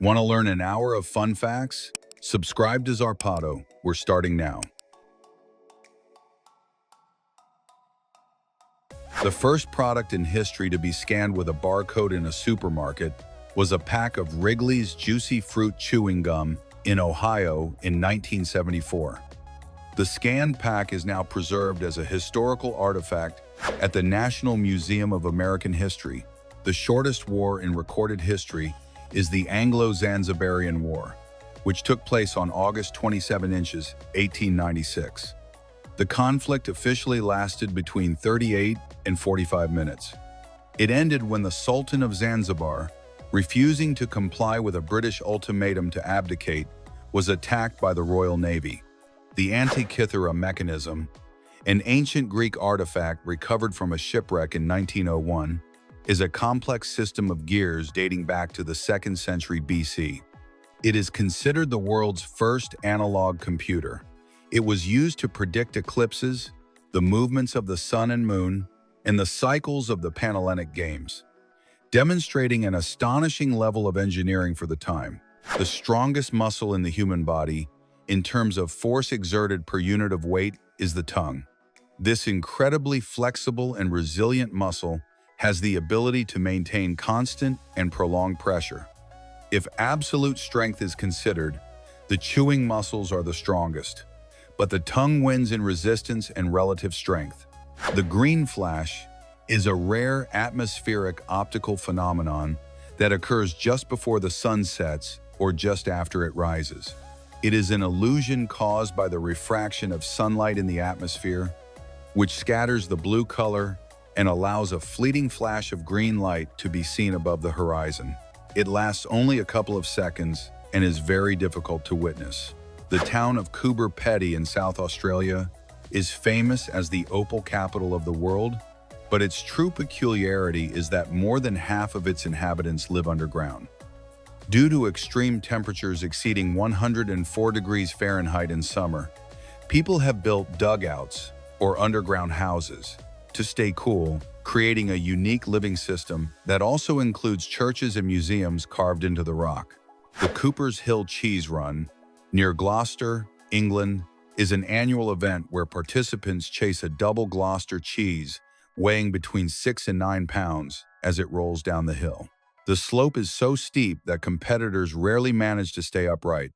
Want to learn an hour of fun facts? Subscribe to Zarpado. We're starting now. The first product in history to be scanned with a barcode in a supermarket was a pack of Wrigley's Juicy Fruit Chewing Gum in Ohio in 1974. The scanned pack is now preserved as a historical artifact at the National Museum of American History. The shortest war in recorded history is the Anglo-Zanzibarian War, which took place on August 27 inches, 1896. The conflict officially lasted between 38 and 45 minutes. It ended when the Sultan of Zanzibar, refusing to comply with a British ultimatum to abdicate, was attacked by the Royal Navy. The Antikythera mechanism, an ancient Greek artifact recovered from a shipwreck in 1901, is a complex system of gears dating back to the 2nd century BC. It is considered the world's first analog computer. It was used to predict eclipses, the movements of the sun and moon, and the cycles of the Panhellenic Games, demonstrating an astonishing level of engineering for the time. The strongest muscle in the human body, in terms of force exerted per unit of weight, is the tongue. This incredibly flexible and resilient muscle has the ability to maintain constant and prolonged pressure. If absolute strength is considered, the chewing muscles are the strongest, but the tongue wins in resistance and relative strength. The green flash is a rare atmospheric optical phenomenon that occurs just before the sun sets or just after it rises. It is an illusion caused by the refraction of sunlight in the atmosphere, which scatters the blue color and allows a fleeting flash of green light to be seen above the horizon. It lasts only a couple of seconds and is very difficult to witness. The town of Coober Pedy in South Australia is famous as the opal capital of the world, but its true peculiarity is that more than half of its inhabitants live underground. Due to extreme temperatures exceeding 104 degrees Fahrenheit in summer, people have built dugouts, or underground houses, to stay cool, creating a unique living system that also includes churches and museums carved into the rock. The Cooper's Hill Cheese Run, near Gloucester, England, is an annual event where participants chase a double Gloucester cheese weighing between 6 and 9 pounds as it rolls down the hill. The slope is so steep that competitors rarely manage to stay upright.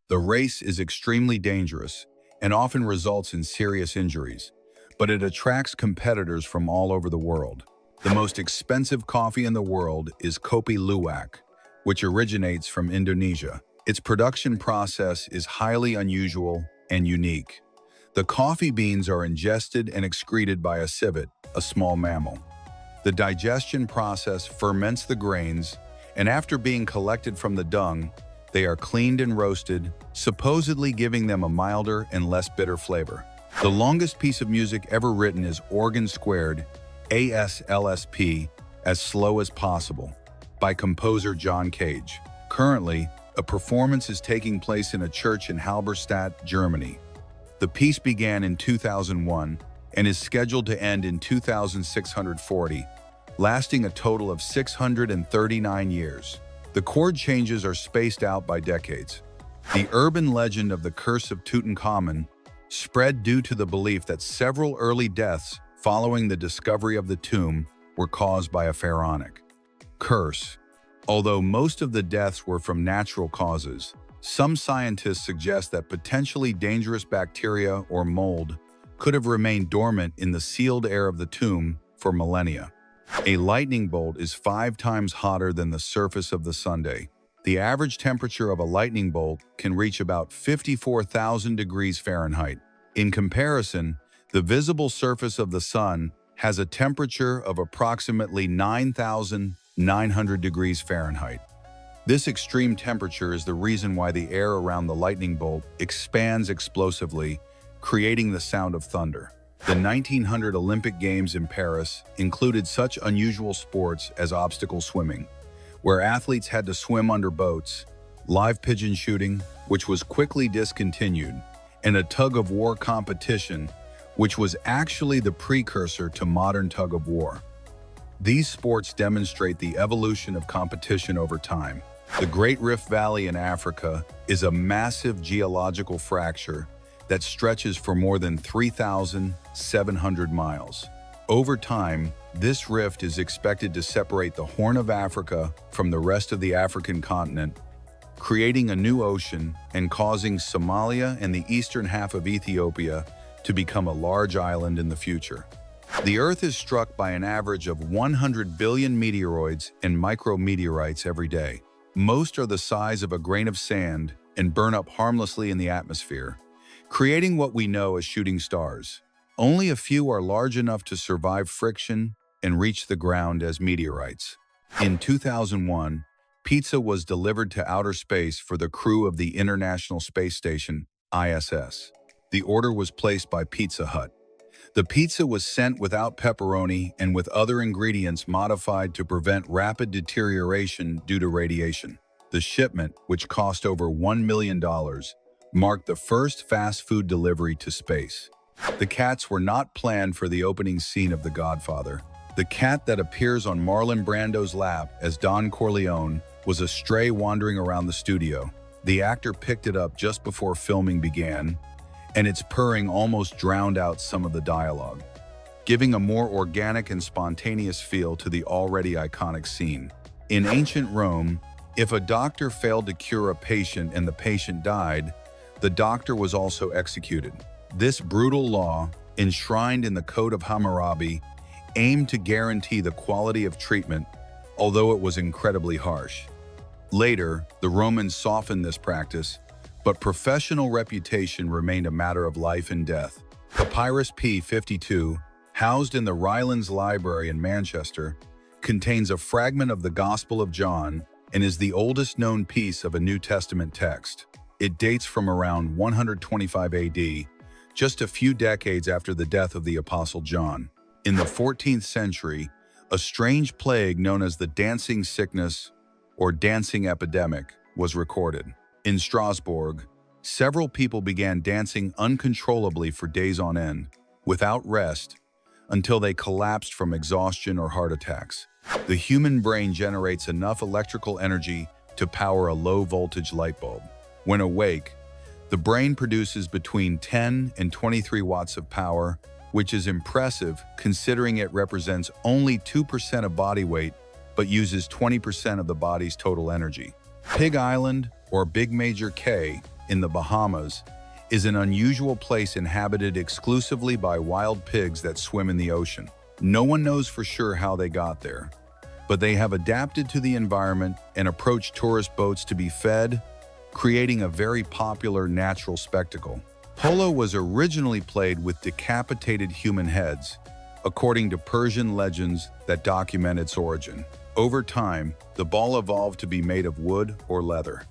The race is extremely dangerous and often results in serious injuries, but it attracts competitors from all over the world. The most expensive coffee in the world is Kopi Luwak, which originates from Indonesia. Its production process is highly unusual and unique. The coffee beans are ingested and excreted by a civet, a small mammal. The digestion process ferments the grains, and after being collected from the dung, they are cleaned and roasted, supposedly giving them a milder and less bitter flavor. The longest piece of music ever written is Organ Squared, ASLSP, As Slow as Possible, by composer John Cage. Currently, a performance is taking place in a church in Halberstadt, Germany. The piece began in 2001 and is scheduled to end in 2640, lasting a total of 639 years. The chord changes are spaced out by decades. The urban legend of the Curse of Tutankhamun spread due to the belief that several early deaths following the discovery of the tomb were caused by a pharaonic curse. Although most of the deaths were from natural causes, some scientists suggest that potentially dangerous bacteria or mold could have remained dormant in the sealed air of the tomb for millennia. A lightning bolt is 5 times hotter than the surface of the Sunday. The average temperature of a lightning bolt can reach about 54,000 degrees Fahrenheit. In comparison, the visible surface of the sun has a temperature of approximately 9,900 degrees Fahrenheit. This extreme temperature is the reason why the air around the lightning bolt expands explosively, creating the sound of thunder. The 1900 Olympic Games in Paris included such unusual sports as obstacle swimming, where athletes had to swim under boats, live pigeon shooting, which was quickly discontinued, and a tug-of-war competition, which was actually the precursor to modern tug-of-war. These sports demonstrate the evolution of competition over time. The Great Rift Valley in Africa is a massive geological fracture that stretches for more than 3,700 miles. Over time, this rift is expected to separate the Horn of Africa from the rest of the African continent, creating a new ocean and causing Somalia and the eastern half of Ethiopia to become a large island in the future. The Earth is struck by an average of 100 billion meteoroids and micrometeorites every day. Most are the size of a grain of sand and burn up harmlessly in the atmosphere, creating what we know as shooting stars. Only a few are large enough to survive friction and reach the ground as meteorites. In 2001, pizza was delivered to outer space for the crew of the International Space Station, ISS. The order was placed by Pizza Hut. The pizza was sent without pepperoni and with other ingredients modified to prevent rapid deterioration due to radiation. The shipment, which cost over $1 million, marked the first fast food delivery to space. The cats were not planned for the opening scene of The Godfather. The cat that appears on Marlon Brando's lap as Don Corleone was a stray wandering around the studio. The actor picked it up just before filming began, and its purring almost drowned out some of the dialogue, giving a more organic and spontaneous feel to the already iconic scene. In ancient Rome, if a doctor failed to cure a patient and the patient died, the doctor was also executed. This brutal law, enshrined in the Code of Hammurabi, aimed to guarantee the quality of treatment, although it was incredibly harsh. Later, the Romans softened this practice, but professional reputation remained a matter of life and death. Papyrus P52, housed in the Rylands Library in Manchester, contains a fragment of the Gospel of John and is the oldest known piece of a New Testament text. It dates from around 125 AD, just a few decades after the death of the Apostle John. In the 14th century, a strange plague known as the dancing sickness or dancing epidemic was recorded. In Strasbourg, several people began dancing uncontrollably for days on end, without rest, until they collapsed from exhaustion or heart attacks. The human brain generates enough electrical energy to power a low-voltage light bulb. When awake, the brain produces between 10 and 23 watts of power, which is impressive considering it represents only 2% of body weight, but uses 20% of the body's total energy. Pig Island, or Big Major K, in the Bahamas, is an unusual place inhabited exclusively by wild pigs that swim in the ocean. No one knows for sure how they got there, but they have adapted to the environment and approach tourist boats to be fed, creating a very popular natural spectacle. Polo was originally played with decapitated human heads, according to Persian legends that document its origin. Over time, the ball evolved to be made of wood or leather.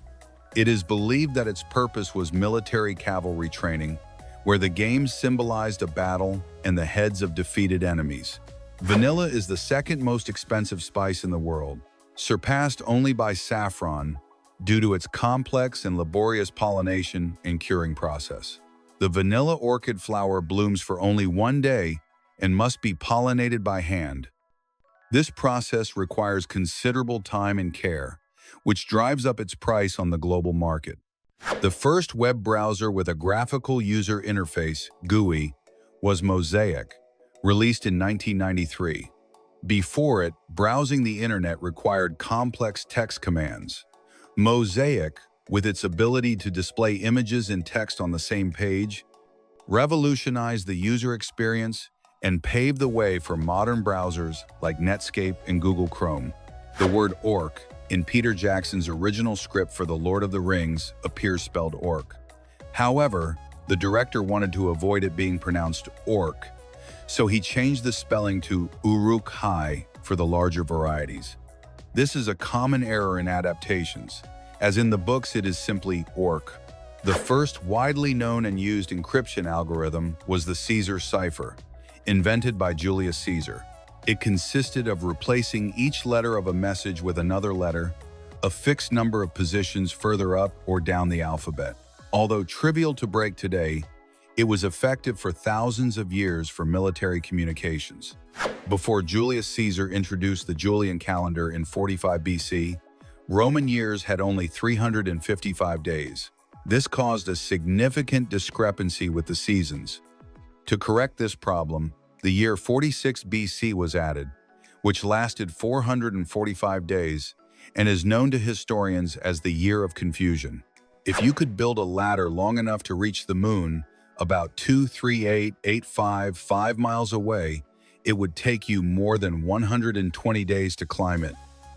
It is believed that its purpose was military cavalry training, where the game symbolized a battle and the heads of defeated enemies. Vanilla is the second most expensive spice in the world, surpassed only by saffron due to its complex and laborious pollination and curing process. The vanilla orchid flower blooms for only 1 day and must be pollinated by hand. This process requires considerable time and care, which drives up its price on the global market. The first web browser with a graphical user interface, GUI, was Mosaic, released in 1993. Before it, browsing the internet required complex text commands. Mosaic, with its ability to display images and text on the same page, revolutionized the user experience and paved the way for modern browsers like Netscape and Google Chrome. The word orc in Peter Jackson's original script for The Lord of the Rings appears spelled orc. However, the director wanted to avoid it being pronounced orc, so he changed the spelling to Uruk-hai for the larger varieties. This is a common error in adaptations, as in the books it is simply orc. The first widely known and used encryption algorithm was the Caesar cipher, invented by Julius Caesar. It consisted of replacing each letter of a message with another letter, a fixed number of positions further up or down the alphabet. Although trivial to break today, it was effective for thousands of years for military communications. Before Julius Caesar introduced the Julian calendar in 45 BC, Roman years had only 355 days. This caused a significant discrepancy with the seasons. To correct this problem, the year 46 BC was added, which lasted 445 days and is known to historians as the Year of Confusion. If you could build a ladder long enough to reach the moon, about 238,855 miles away, it would take you more than 120 days to climb it,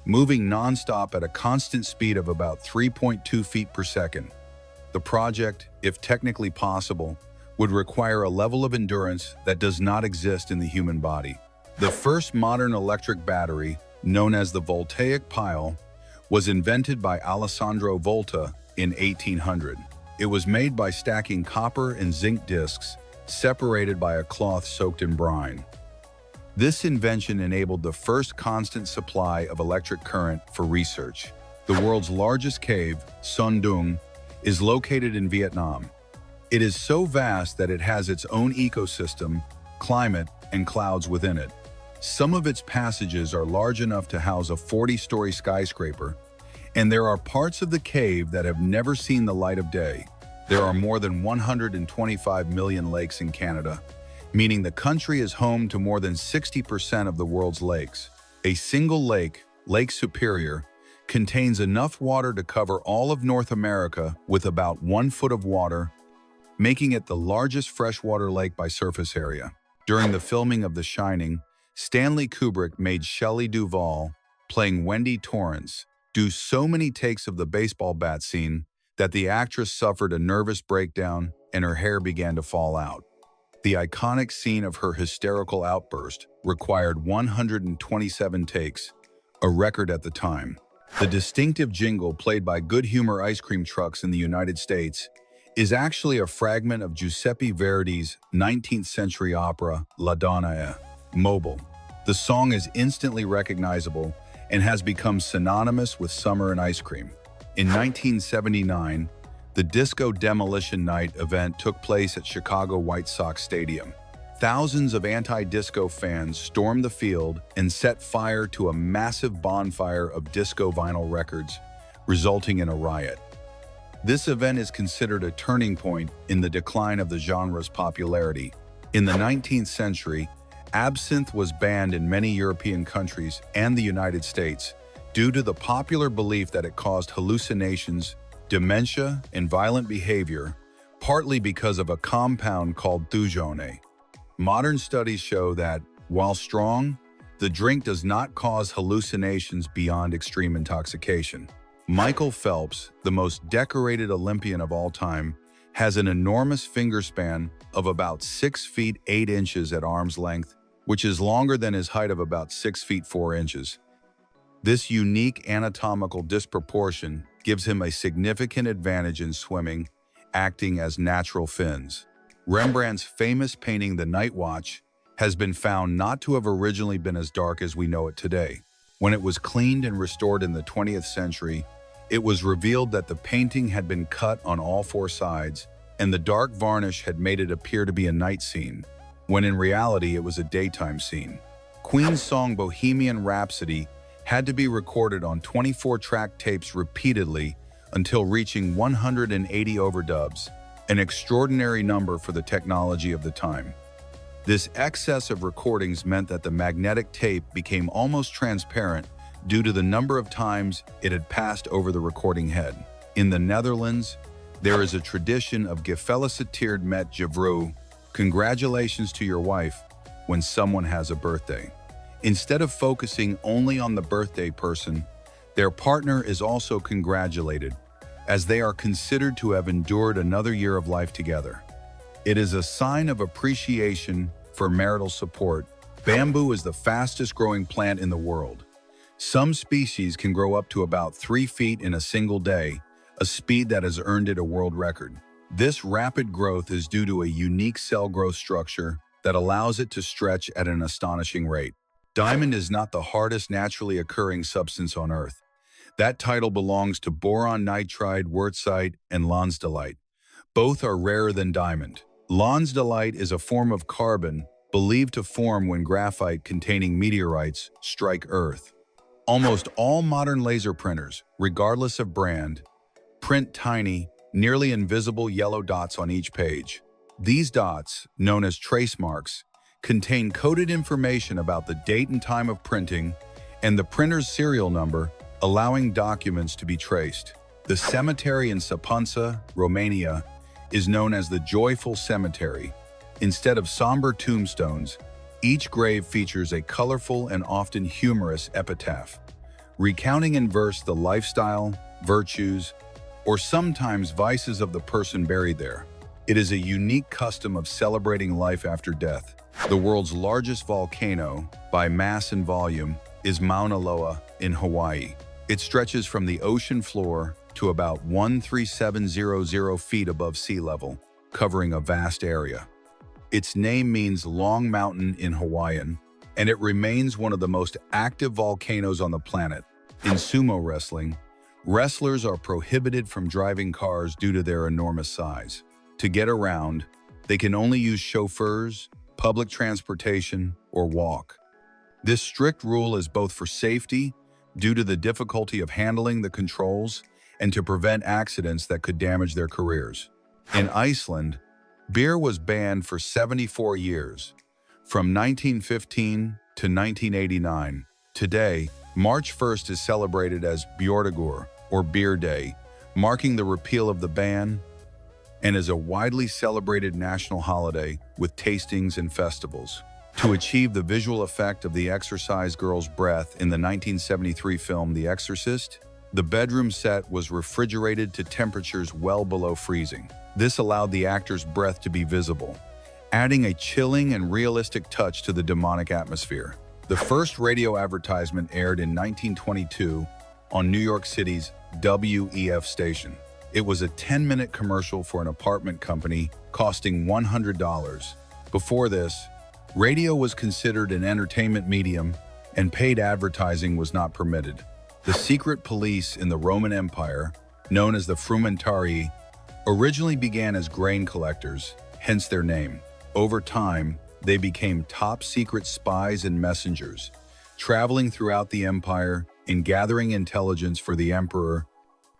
moving nonstop at a constant speed of about 3.2 feet per second. The project, if technically possible, would require a level of endurance that does not exist in the human body. The first modern electric battery, known as the voltaic pile, was invented by Alessandro Volta in 1800. It was made by stacking copper and zinc discs, separated by a cloth soaked in brine. This invention enabled the first constant supply of electric current for research. The world's largest cave, Son Doong, is located in Vietnam. It is so vast that it has its own ecosystem, climate, and clouds within it. Some of its passages are large enough to house a 40-story skyscraper, and there are parts of the cave that have never seen the light of day. There are more than 125 million lakes in Canada, meaning the country is home to more than 60% of the world's lakes. A single lake, Lake Superior, contains enough water to cover all of North America with about 1 foot of water, making it the largest freshwater lake by surface area. During the filming of The Shining, Stanley Kubrick made Shelley Duvall, playing Wendy Torrance, do so many takes of the baseball bat scene that the actress suffered a nervous breakdown and her hair began to fall out. The iconic scene of her hysterical outburst required 127 takes, a record at the time. The distinctive jingle played by Good Humor ice cream trucks in the United States is actually a fragment of Giuseppe Verdi's 19th century opera La Donna e Mobile. The song is instantly recognizable and has become synonymous with summer and ice cream. In 1979, the Disco Demolition Night event took place at Chicago White Sox Stadium. Thousands of anti-disco fans stormed the field and set fire to a massive bonfire of disco vinyl records, resulting in a riot. This event is considered a turning point in the decline of the genre's popularity. In the 19th century, absinthe was banned in many European countries and the United States due to the popular belief that it caused hallucinations, dementia, and violent behavior, partly because of a compound called thujone. Modern studies show that, while strong, the drink does not cause hallucinations beyond extreme intoxication. Michael Phelps, the most decorated Olympian of all time, has an enormous finger span of about 6 feet 8 inches at arm's length, which is longer than his height of about 6 feet 4 inches. This unique anatomical disproportion gives him a significant advantage in swimming, acting as natural fins. Rembrandt's famous painting The Night Watch has been found not to have originally been as dark as we know it today. When it was cleaned and restored in the 20th century, it was revealed that the painting had been cut on all 4 sides, and the dark varnish had made it appear to be a night scene, when in reality it was a daytime scene. Queen's song Bohemian Rhapsody had to be recorded on 24-track tapes repeatedly until reaching 180 overdubs, an extraordinary number for the technology of the time. This excess of recordings meant that the magnetic tape became almost transparent due to the number of times it had passed over the recording head. In the Netherlands, there is a tradition of gefeliciteerd met je vrouw, congratulations to your wife, when someone has a birthday. Instead of focusing only on the birthday person, their partner is also congratulated, as they are considered to have endured another year of life together. It is a sign of appreciation for marital support. Bamboo is the fastest growing plant in the world. Some species can grow up to about 3 feet in a single day, a speed that has earned it a world record. This rapid growth is due to a unique cell growth structure that allows it to stretch at an astonishing rate. Diamond is not the hardest naturally occurring substance on Earth. That title belongs to boron nitride, wurtzite, and lonsdaleite. Both are rarer than diamond. Lonsdaleite is a form of carbon believed to form when graphite containing meteorites strike Earth. Almost all modern laser printers, regardless of brand, print tiny, nearly invisible yellow dots on each page. These dots, known as trace marks, contain coded information about the date and time of printing and the printer's serial number, allowing documents to be traced. The cemetery in Sapunsa, Romania, is known as the Joyful Cemetery. Instead of somber tombstones, each grave features a colorful and often humorous epitaph, recounting in verse the lifestyle, virtues, or sometimes vices of the person buried there. It is a unique custom of celebrating life after death. The world's largest volcano, by mass and volume, is Mauna Loa in Hawaii. It stretches from the ocean floor to about 13700 feet above sea level, covering a vast area. Its name means Long Mountain in Hawaiian, and it remains one of the most active volcanoes on the planet. In sumo wrestling, wrestlers are prohibited from driving cars due to their enormous size. To get around, they can only use chauffeurs, public transportation, or walk. This strict rule is both for safety, due to the difficulty of handling the controls, and to prevent accidents that could damage their careers. In Iceland, beer was banned for 74 years, from 1915 to 1989. Today, March 1st is celebrated as Bjordagur, or Beer Day, marking the repeal of the ban, and is a widely celebrated national holiday with tastings and festivals. To achieve the visual effect of the exorcised girl's breath in the 1973 film The Exorcist, the bedroom set was refrigerated to temperatures well below freezing. This allowed the actor's breath to be visible, adding a chilling and realistic touch to the demonic atmosphere. The first radio advertisement aired in 1922 on New York City's WEF station. It was a 10-minute commercial for an apartment company costing $100. Before this, radio was considered an entertainment medium and paid advertising was not permitted. The secret police in the Roman Empire, known as the frumentarii, originally began as grain collectors, hence their name. Over time, they became top-secret spies and messengers, traveling throughout the empire and gathering intelligence for the emperor,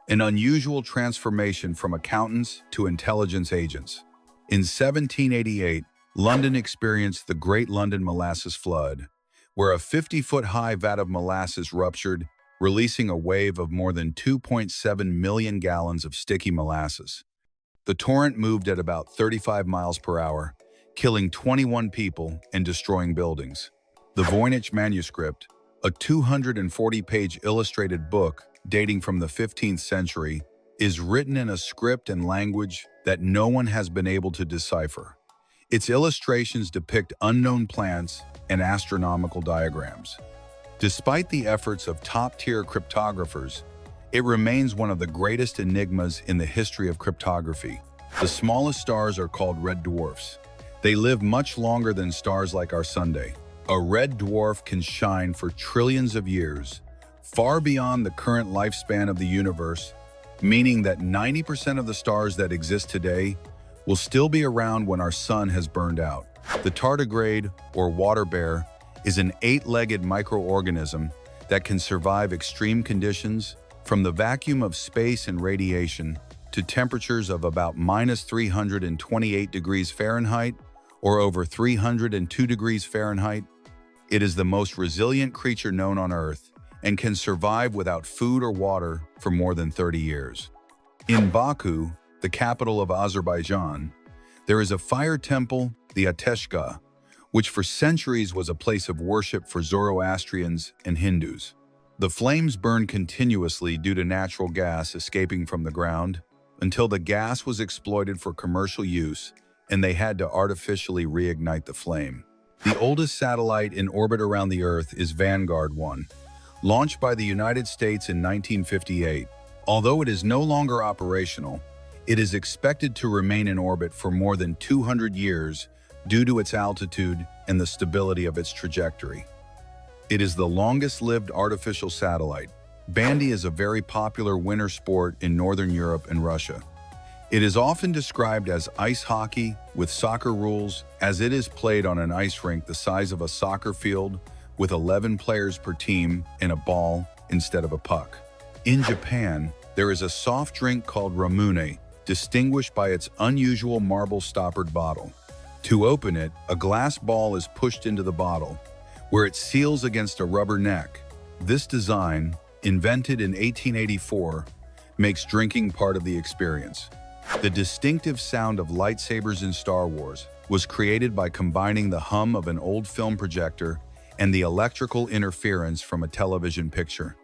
an unusual transformation from accountants to intelligence agents. In 1788, London experienced the Great London Molasses Flood, where a 50-foot-high vat of molasses ruptured, releasing a wave of more than 2.7 million gallons of sticky molasses. The torrent moved at about 35 miles per hour, killing 21 people and destroying buildings. The Voynich manuscript, a 240-page illustrated book dating from the 15th century, is written in a script and language that no one has been able to decipher. Its illustrations depict unknown plants and astronomical diagrams. Despite the efforts of top-tier cryptographers, it remains one of the greatest enigmas in the history of cryptography. The smallest stars are called red dwarfs. They live much longer than stars like our Sunday. A red dwarf can shine for trillions of years, far beyond the current lifespan of the universe, meaning that 90% of the stars that exist today will still be around when our sun has burned out. The tardigrade, or water bear, is an 8-legged microorganism that can survive extreme conditions, from the vacuum of space and radiation to temperatures of about -328 degrees Fahrenheit or over 302 degrees Fahrenheit. It is the most resilient creature known on Earth and can survive without food or water for more than 30 years. In Baku, the capital of Azerbaijan, there is a fire temple, the Ateşgah, which for centuries was a place of worship for Zoroastrians and Hindus. The flames burned continuously due to natural gas escaping from the ground until the gas was exploited for commercial use and they had to artificially reignite the flame. The oldest satellite in orbit around the Earth is Vanguard 1, launched by the United States in 1958. Although it is no longer operational, it is expected to remain in orbit for more than 200 years due to its altitude and the stability of its trajectory. It is the longest-lived artificial satellite. Bandy is a very popular winter sport in Northern Europe and Russia. It is often described as ice hockey with soccer rules, as it is played on an ice rink the size of a soccer field with 11 players per team and a ball instead of a puck. In Japan, there is a soft drink called ramune, distinguished by its unusual marble-stoppered bottle. To open it, a glass ball is pushed into the bottle, where it seals against a rubber neck. This design, invented in 1884, makes drinking part of the experience. The distinctive sound of lightsabers in Star Wars was created by combining the hum of an old film projector and the electrical interference from a television picture.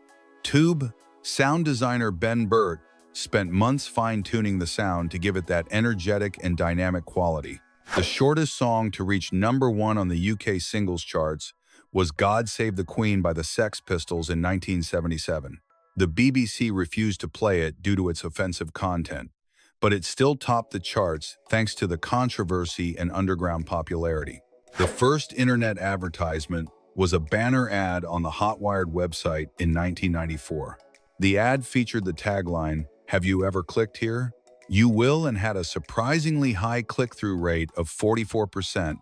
Tube sound designer Ben Burt spent months fine-tuning the sound to give it that energetic and dynamic quality. The shortest song to reach #1 on the UK singles charts was God Save the Queen by the Sex Pistols in 1977. The BBC refused to play it due to its offensive content, but it still topped the charts thanks to the controversy and underground popularity. The first internet advertisement was a banner ad on the Hotwired website in 1994. The ad featured the tagline, "Have you ever clicked here? You will," and had a surprisingly high click-through rate of 44%,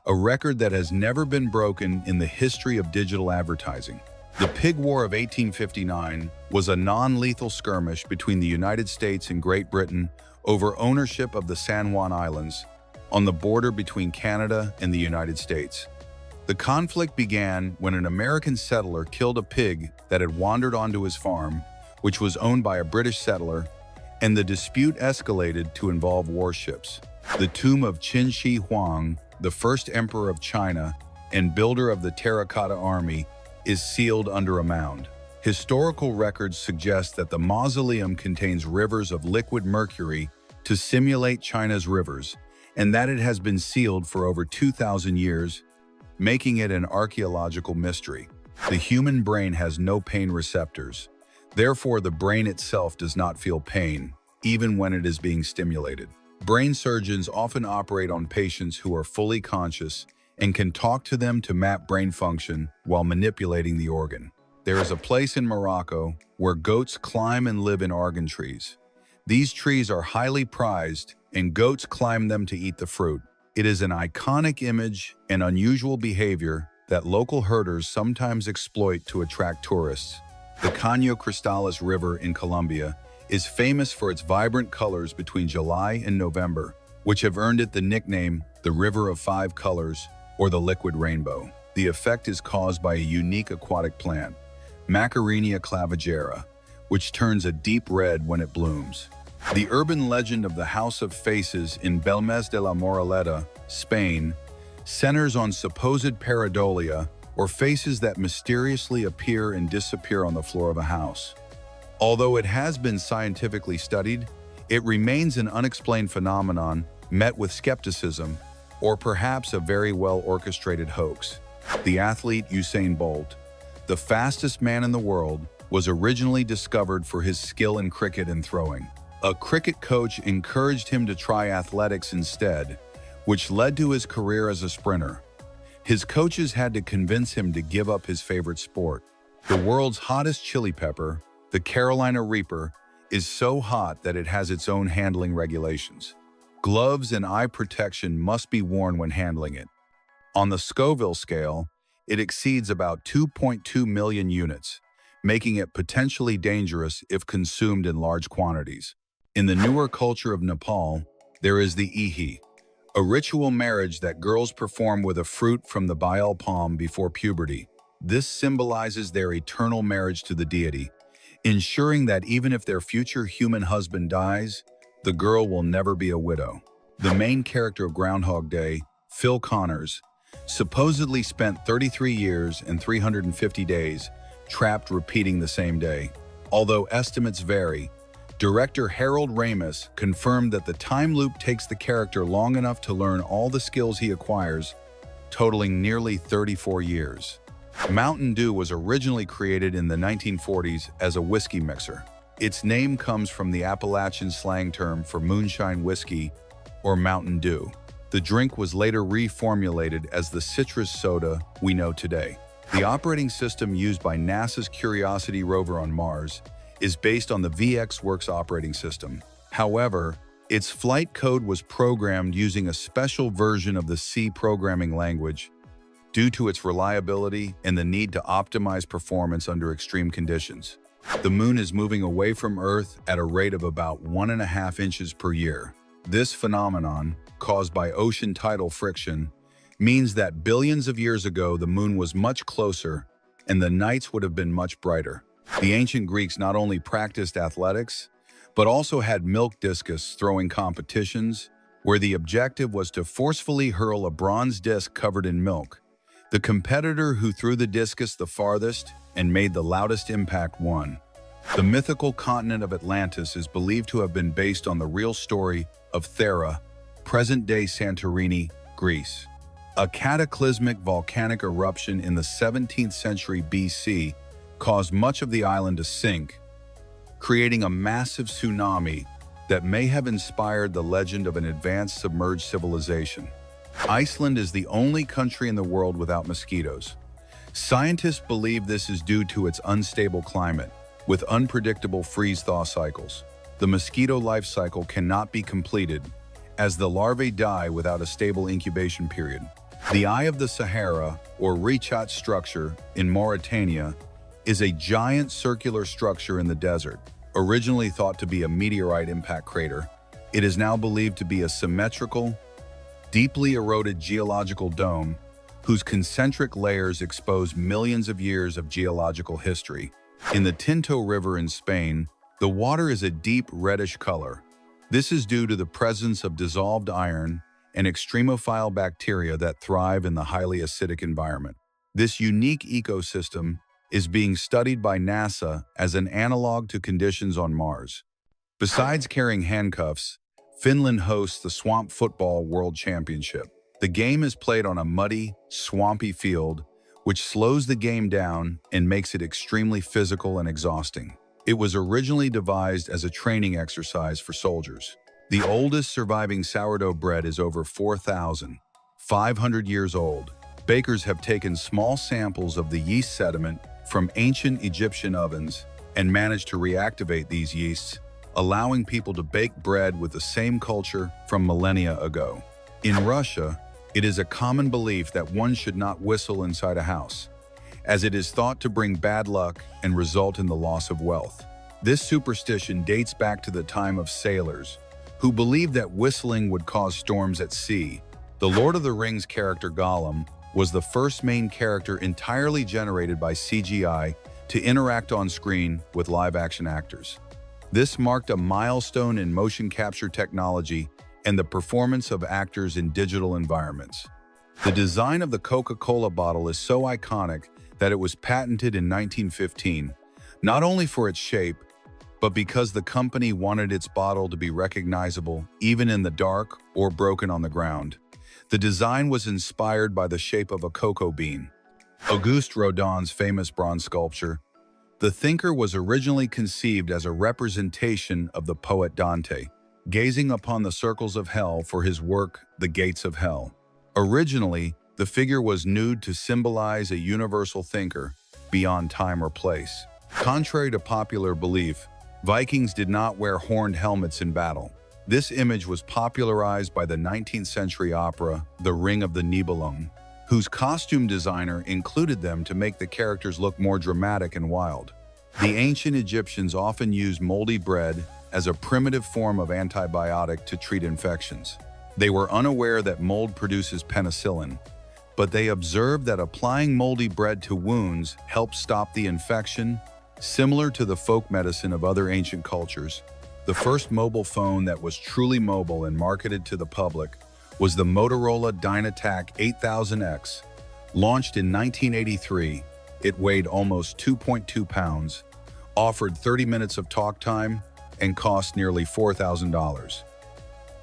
a record that has never been broken in the history of digital advertising. The Pig War of 1859 was a non-lethal skirmish between the United States and Great Britain over ownership of the San Juan Islands, on the border between Canada and the United States. The conflict began when an American settler killed a pig that had wandered onto his farm, which was owned by a British settler, and the dispute escalated to involve warships. The tomb of Qin Shi Huang, the first emperor of China and builder of the Terracotta Army, is sealed under a mound. Historical records suggest that the mausoleum contains rivers of liquid mercury to simulate China's rivers, and that it has been sealed for over 2,000 years, making it an archaeological mystery. The human brain has no pain receptors. Therefore, the brain itself does not feel pain, even when it is being stimulated. Brain surgeons often operate on patients who are fully conscious and can talk to them to map brain function while manipulating the organ. There is a place in Morocco where goats climb and live in argan trees. These trees are highly prized, and goats climb them to eat the fruit. It is an iconic image and unusual behavior that local herders sometimes exploit to attract tourists. The Caño Cristales River in Colombia is famous for its vibrant colors between July and November, which have earned it the nickname the River of Five Colors or the Liquid Rainbow. The effect is caused by a unique aquatic plant, Macarenia clavigera, which turns a deep red when it blooms. The urban legend of the House of Faces in Belmez de la Moraleda, Spain, centers on supposed pareidolia, or faces that mysteriously appear and disappear on the floor of a house. Although it has been scientifically studied, it remains an unexplained phenomenon met with skepticism, or perhaps a very well-orchestrated hoax. The athlete Usain Bolt, the fastest man in the world, was originally discovered for his skill in cricket and throwing. A cricket coach encouraged him to try athletics instead, which led to his career as a sprinter. His coaches had to convince him to give up his favorite sport. The world's hottest chili pepper, the Carolina Reaper, is so hot that it has its own handling regulations. Gloves and eye protection must be worn when handling it. On the Scoville scale, it exceeds about 2.2 million units, making it potentially dangerous if consumed in large quantities. In the newer culture of Nepal, there is the Ihi, a ritual marriage that girls perform with a fruit from the Bael palm before puberty. This symbolizes their eternal marriage to the deity, ensuring that even if their future human husband dies, the girl will never be a widow. The main character of Groundhog Day, Phil Connors, supposedly spent 33 years and 350 days trapped repeating the same day. Although estimates vary, director Harold Ramis confirmed that the time loop takes the character long enough to learn all the skills he acquires, totaling nearly 34 years. Mountain Dew was originally created in the 1940s as a whiskey mixer. Its name comes from the Appalachian slang term for moonshine whiskey, or Mountain Dew. The drink was later reformulated as the citrus soda we know today. The operating system used by NASA's Curiosity rover on Mars is based on the VxWorks operating system. However, its flight code was programmed using a special version of the C programming language, due to its reliability and the need to optimize performance under extreme conditions. The moon is moving away from Earth at a rate of about 1.5 inches per year. This phenomenon, caused by ocean tidal friction, means that billions of years ago the moon was much closer and the nights would have been much brighter. The ancient Greeks not only practiced athletics, but also had milk discus throwing competitions where the objective was to forcefully hurl a bronze disc covered in milk. The competitor who threw the discus the farthest and made the loudest impact won. The mythical continent of Atlantis is believed to have been based on the real story of Thera, present-day Santorini, Greece. A cataclysmic volcanic eruption in the 17th century BC caused much of the island to sink, creating a massive tsunami that may have inspired the legend of an advanced submerged civilization. Iceland is the only country in the world without mosquitoes. Scientists believe this is due to its unstable climate, with unpredictable freeze-thaw cycles. The mosquito life cycle cannot be completed, as the larvae die without a stable incubation period. The Eye of the Sahara, or Richat structure, in Mauritania, is a giant circular structure in the desert. Originally thought to be a meteorite impact crater, it is now believed to be a symmetrical, deeply eroded geological dome whose concentric layers expose millions of years of geological history. In the Tinto River in Spain, the water is a deep reddish color. This is due to the presence of dissolved iron and extremophile bacteria that thrive in the highly acidic environment. This unique ecosystem is being studied by NASA as an analog to conditions on Mars. Besides carrying handcuffs, Finland hosts the Swamp Football World Championship. The game is played on a muddy, swampy field, which slows the game down and makes it extremely physical and exhausting. It was originally devised as a training exercise for soldiers. The oldest surviving sourdough bread is over 4,500 years old. Bakers have taken small samples of the yeast sediment from ancient Egyptian ovens and managed to reactivate these yeasts, allowing people to bake bread with the same culture from millennia ago. In Russia, it is a common belief that one should not whistle inside a house, as it is thought to bring bad luck and result in the loss of wealth. This superstition dates back to the time of sailors, who believed that whistling would cause storms at sea. The Lord of the Rings character Gollum was the first main character entirely generated by CGI to interact on screen with live-action actors. This marked a milestone in motion capture technology and the performance of actors in digital environments. The design of the Coca-Cola bottle is so iconic that it was patented in 1915, not only for its shape, but because the company wanted its bottle to be recognizable even in the dark or broken on the ground. The design was inspired by the shape of a cocoa bean. Auguste Rodin's famous bronze sculpture, the Thinker, was originally conceived as a representation of the poet Dante, gazing upon the circles of hell for his work, The Gates of Hell. Originally, the figure was nude to symbolize a universal thinker beyond time or place. Contrary to popular belief, Vikings did not wear horned helmets in battle. This image was popularized by the 19th century opera, The Ring of the Nibelung, whose costume designer included them to make the characters look more dramatic and wild. The ancient Egyptians often used moldy bread as a primitive form of antibiotic to treat infections. They were unaware that mold produces penicillin, but they observed that applying moldy bread to wounds helped stop the infection, similar to the folk medicine of other ancient cultures. The first mobile phone that was truly mobile and marketed to the public was the Motorola Dynatac 8000X. Launched in 1983, it weighed almost 2.2 pounds, offered 30 minutes of talk time, and cost nearly $4,000.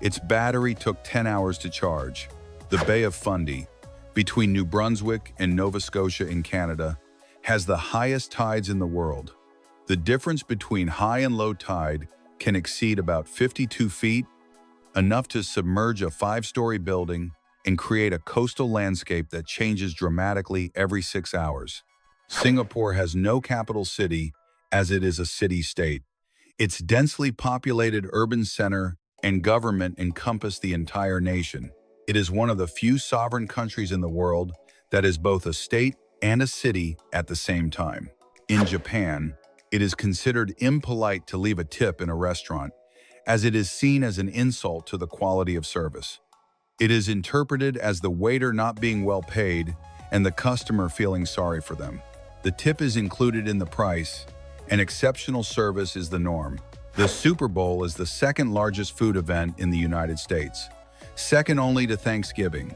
Its battery took 10 hours to charge. The Bay of Fundy, between New Brunswick and Nova Scotia in Canada, has the highest tides in the world. The difference between high and low tide can exceed about 52 feet, enough to submerge a 5-story building and create a coastal landscape that changes dramatically every 6 hours. Singapore has no capital city, as it is a city-state. Its densely populated urban center and government encompass the entire nation. It is one of the few sovereign countries in the world that is both a state and a city at the same time. In Japan, it is considered impolite to leave a tip in a restaurant, as it is seen as an insult to the quality of service. It is interpreted as the waiter not being well paid and the customer feeling sorry for them. The tip is included in the price, and exceptional service is the norm. The Super Bowl is the second largest food event in the United States, second only to Thanksgiving.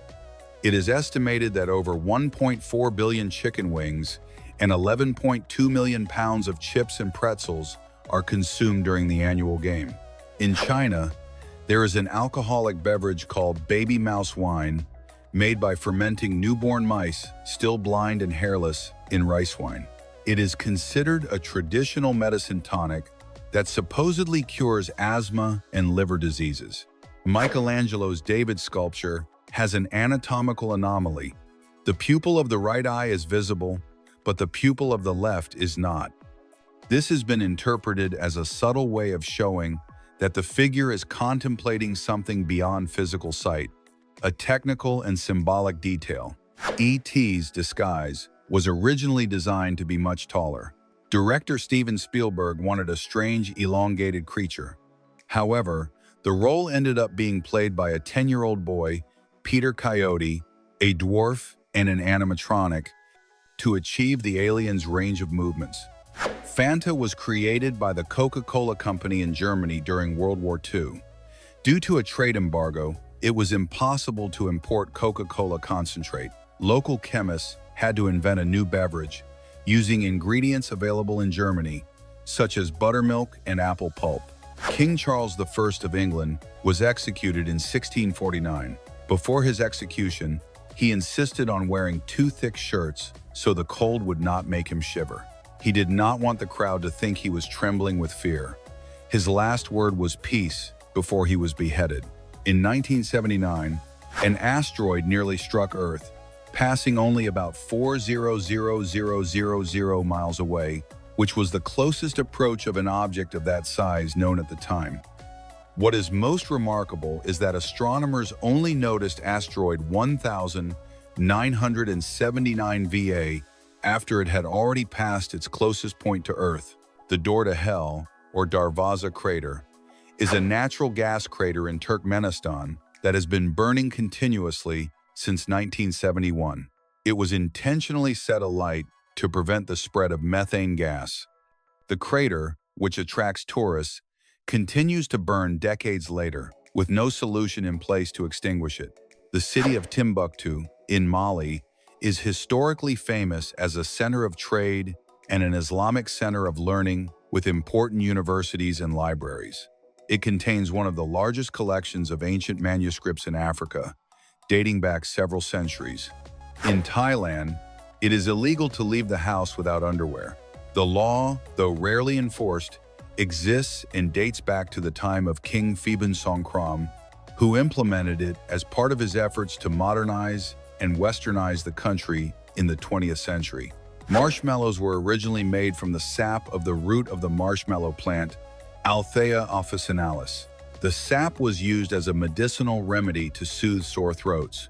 It is estimated that over 1.4 billion chicken wings and 11.2 million pounds of chips and pretzels are consumed during the annual game. In China, there is an alcoholic beverage called baby mouse wine, made by fermenting newborn mice, still blind and hairless, in rice wine. It is considered a traditional medicine tonic that supposedly cures asthma and liver diseases. Michelangelo's David sculpture has an anatomical anomaly. The pupil of the right eye is visible, but the pupil of the left is not. This has been interpreted as a subtle way of showing that the figure is contemplating something beyond physical sight, a technical and symbolic detail. E.T.'s disguise was originally designed to be much taller. Director Steven Spielberg wanted a strange, elongated creature. However, the role ended up being played by a 10-year-old boy, Peter Coyote, a dwarf, and an animatronic, to achieve the alien's range of movements. Fanta was created by the Coca-Cola Company in Germany during World War II. Due to a trade embargo, it was impossible to import Coca-Cola concentrate. Local chemists had to invent a new beverage, using ingredients available in Germany, such as buttermilk and apple pulp. King Charles I of England was executed in 1649. Before his execution, he insisted on wearing 2 thick shirts so the cold would not make him shiver. He did not want the crowd to think he was trembling with fear. His last word was peace before he was beheaded. In 1979, an asteroid nearly struck Earth, passing only about 4,000,000 miles away, which was the closest approach of an object of that size known at the time. What is most remarkable is that astronomers only noticed asteroid 1979 VA after it had already passed its closest point to Earth. The Door to Hell, or Darvaza crater, is a natural gas crater in Turkmenistan that has been burning continuously since 1971. It was intentionally set alight to prevent the spread of methane gas. The crater, which attracts tourists, continues to burn decades later, with no solution in place to extinguish it. The city of Timbuktu, in Mali, is historically famous as a center of trade and an Islamic center of learning with important universities and libraries. It contains one of the largest collections of ancient manuscripts in Africa, dating back several centuries. In Thailand, it is illegal to leave the house without underwear. The law, though rarely enforced, exists and dates back to the time of King Pheban Songkram, who implemented it as part of his efforts to modernize and westernize the country in the 20th century. Marshmallows were originally made from the sap of the root of the marshmallow plant, Althea officinalis. The sap was used as a medicinal remedy to soothe sore throats.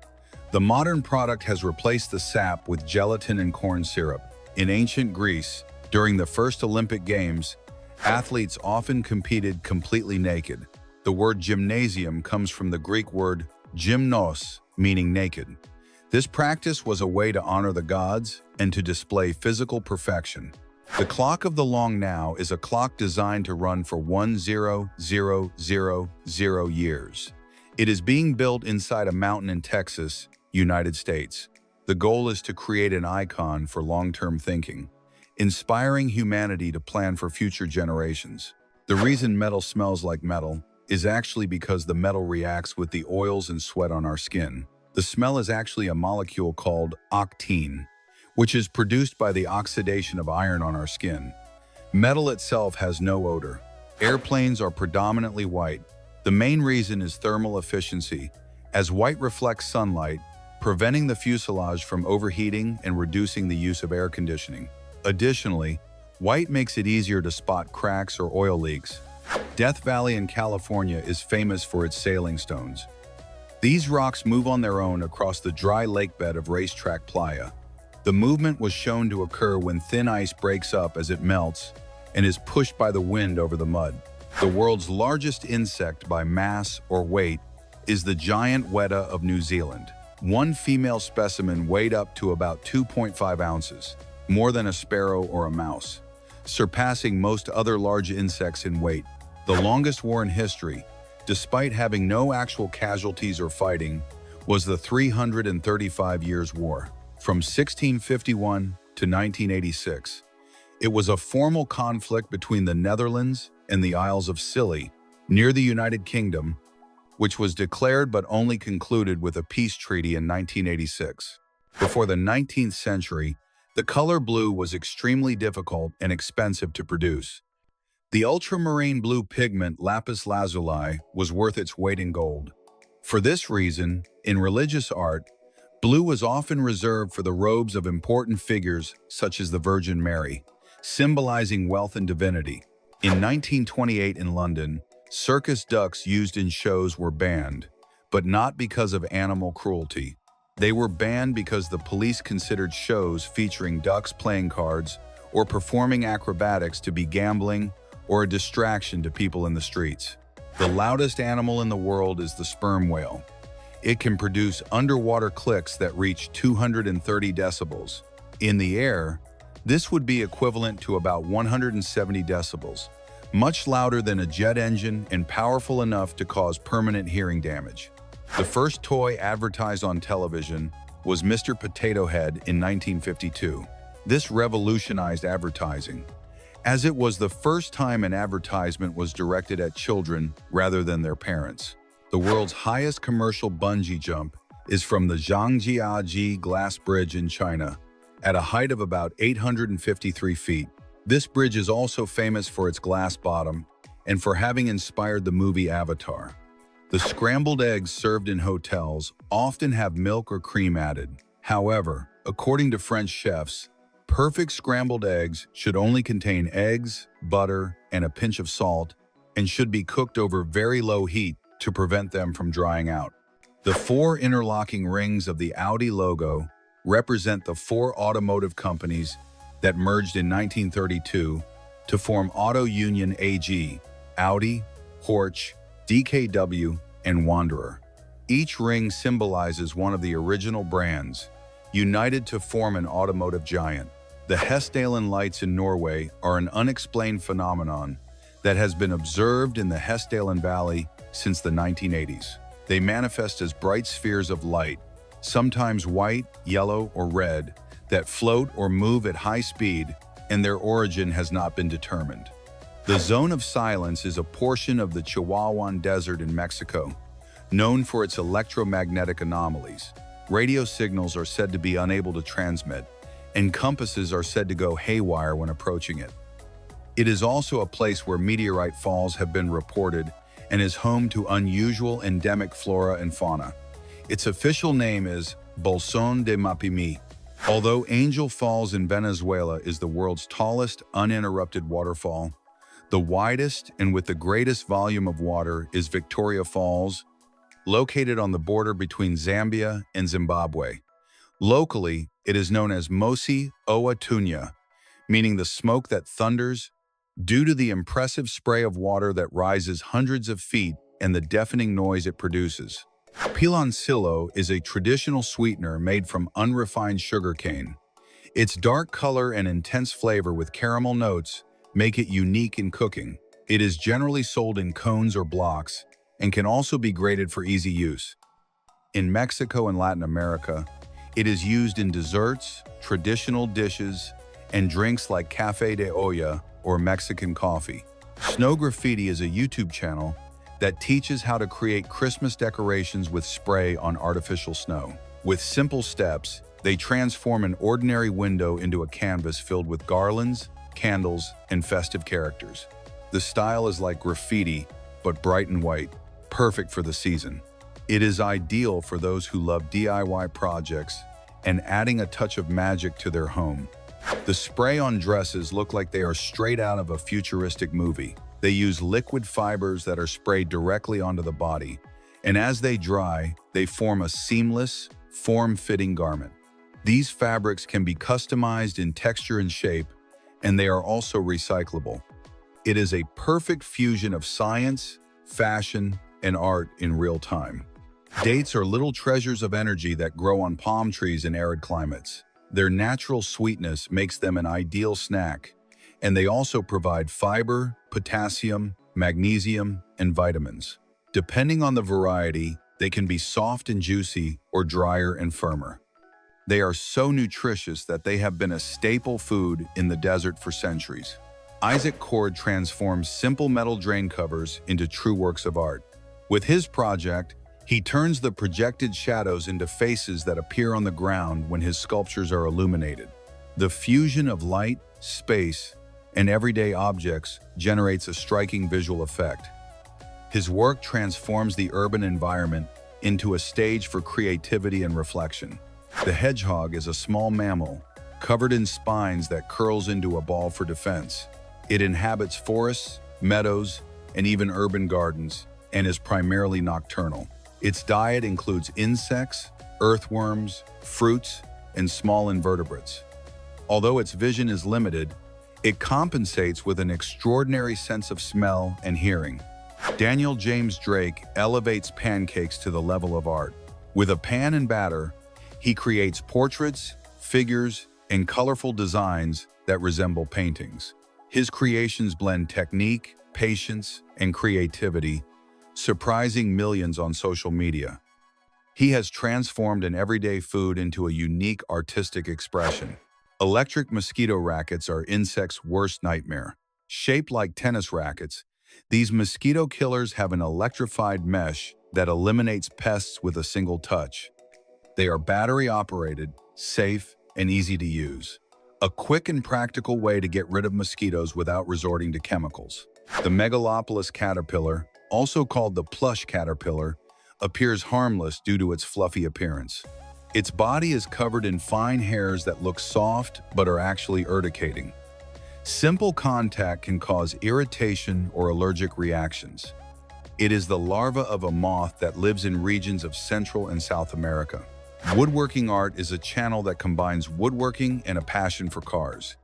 The modern product has replaced the sap with gelatin and corn syrup. In ancient Greece, during the first Olympic Games, athletes often competed completely naked. The word gymnasium comes from the Greek word gymnos, meaning naked. This practice was a way to honor the gods and to display physical perfection. The clock of the long now is a clock designed to run for 10,000 years. It is being built inside a mountain in Texas, United States. The goal is to create an icon for long-term thinking, inspiring humanity to plan for future generations. The reason metal smells like metal is actually because the metal reacts with the oils and sweat on our skin. The smell is actually a molecule called octene, which is produced by the oxidation of iron on our skin. Metal itself has no odor. Airplanes are predominantly white. The main reason is thermal efficiency, as white reflects sunlight, preventing the fuselage from overheating and reducing the use of air conditioning. Additionally, white makes it easier to spot cracks or oil leaks. Death Valley in California is famous for its sailing stones. These rocks move on their own across the dry lakebed of Racetrack Playa. The movement was shown to occur when thin ice breaks up as it melts and is pushed by the wind over the mud. The world's largest insect by mass or weight is the giant weta of New Zealand. One female specimen weighed up to about 2.5 ounces, more than a sparrow or a mouse, surpassing most other large insects in weight. The longest war in history, despite having no actual casualties or fighting, was the 335 Years' War, from 1651 to 1986. It was a formal conflict between the Netherlands and the Isles of Scilly, near the United Kingdom, which was declared but only concluded with a peace treaty in 1986. Before the 19th century, the color blue was extremely difficult and expensive to produce. The ultramarine blue pigment lapis lazuli was worth its weight in gold. For this reason, in religious art, blue was often reserved for the robes of important figures such as the Virgin Mary, symbolizing wealth and divinity. In 1928 in London, circus ducks used in shows were banned, but not because of animal cruelty. They were banned because the police considered shows featuring ducks playing cards or performing acrobatics to be gambling or a distraction to people in the streets. The loudest animal in the world is the sperm whale. It can produce underwater clicks that reach 230 decibels. In the air, this would be equivalent to about 170 decibels, much louder than a jet engine and powerful enough to cause permanent hearing damage. The first toy advertised on television was Mr. Potato Head in 1952. This revolutionized advertising, as it was the first time an advertisement was directed at children rather than their parents. The world's highest commercial bungee jump is from the Zhangjiajie Glass Bridge in China, at a height of about 853 feet. This bridge is also famous for its glass bottom and for having inspired the movie Avatar. The scrambled eggs served in hotels often have milk or cream added. However, according to French chefs, perfect scrambled eggs should only contain eggs, butter, and a pinch of salt, and should be cooked over very low heat to prevent them from drying out. The four interlocking rings of the Audi logo represent the four automotive companies that merged in 1932 to form Auto Union AG, Audi, Porsche, DKW, and Wanderer. Each ring symbolizes one of the original brands, united to form an automotive giant. The Hessdalen lights in Norway are an unexplained phenomenon that has been observed in the Hessdalen Valley since the 1980s. They manifest as bright spheres of light, sometimes white, yellow, or red, that float or move at high speed, and their origin has not been determined. The Zone of Silence is a portion of the Chihuahuan Desert in Mexico, known for its electromagnetic anomalies. Radio signals are said to be unable to transmit, and compasses are said to go haywire when approaching it. It is also a place where meteorite falls have been reported and is home to unusual endemic flora and fauna. Its official name is Bolsón de Mapimí. Although Angel Falls in Venezuela is the world's tallest uninterrupted waterfall, the widest and with the greatest volume of water is Victoria Falls, located on the border between Zambia and Zimbabwe. Locally, it is known as Mosi Oa Tunya, meaning the smoke that thunders, due to the impressive spray of water that rises hundreds of feet and the deafening noise it produces. Piloncillo is a traditional sweetener made from unrefined sugarcane. Its dark color and intense flavor with caramel notes make it unique in cooking. It is generally sold in cones or blocks and can also be grated for easy use. In Mexico and Latin America, it is used in desserts, traditional dishes, and drinks like café de olla or Mexican coffee. Snow Graffiti is a YouTube channel that teaches how to create Christmas decorations with spray on artificial snow. With simple steps, they transform an ordinary window into a canvas filled with garlands, candles, and festive characters. The style is like graffiti, but bright and white, perfect for the season. It is ideal for those who love DIY projects and adding a touch of magic to their home. The spray-on dresses look like they are straight out of a futuristic movie. They use liquid fibers that are sprayed directly onto the body, and as they dry, they form a seamless, form-fitting garment. These fabrics can be customized in texture and shape, and they are also recyclable. It is a perfect fusion of science, fashion, and art in real time. Dates are little treasures of energy that grow on palm trees in arid climates. Their natural sweetness makes them an ideal snack, and they also provide fiber, potassium, magnesium, and vitamins. Depending on the variety, they can be soft and juicy or drier and firmer. They are so nutritious that they have been a staple food in the desert for centuries. Isaac Cord transforms simple metal drain covers into true works of art. With his project, he turns the projected shadows into faces that appear on the ground when his sculptures are illuminated. The fusion of light, space, and everyday objects generates a striking visual effect. His work transforms the urban environment into a stage for creativity and reflection. The hedgehog is a small mammal, covered in spines that curls into a ball for defense. It inhabits forests, meadows, and even urban gardens, and is primarily nocturnal. Its diet includes insects, earthworms, fruits, and small invertebrates. Although its vision is limited, it compensates with an extraordinary sense of smell and hearing. Daniel James Drake elevates pancakes to the level of art. With a pan and batter, he creates portraits, figures, and colorful designs that resemble paintings. His creations blend technique, patience, and creativity, surprising millions on social media. He has transformed an everyday food into a unique artistic expression. Electric mosquito rackets are insects' worst nightmare. Shaped like tennis rackets, these mosquito killers have an electrified mesh that eliminates pests with a single touch. They are battery-operated, safe, and easy to use. A quick and practical way to get rid of mosquitoes without resorting to chemicals. The Megalopolis caterpillar, also called the plush caterpillar, appears harmless due to its fluffy appearance. Its body is covered in fine hairs that look soft but are actually urticating. Simple contact can cause irritation or allergic reactions. It is the larva of a moth that lives in regions of Central and South America. Woodworking art is a channel that combines woodworking and a passion for cars.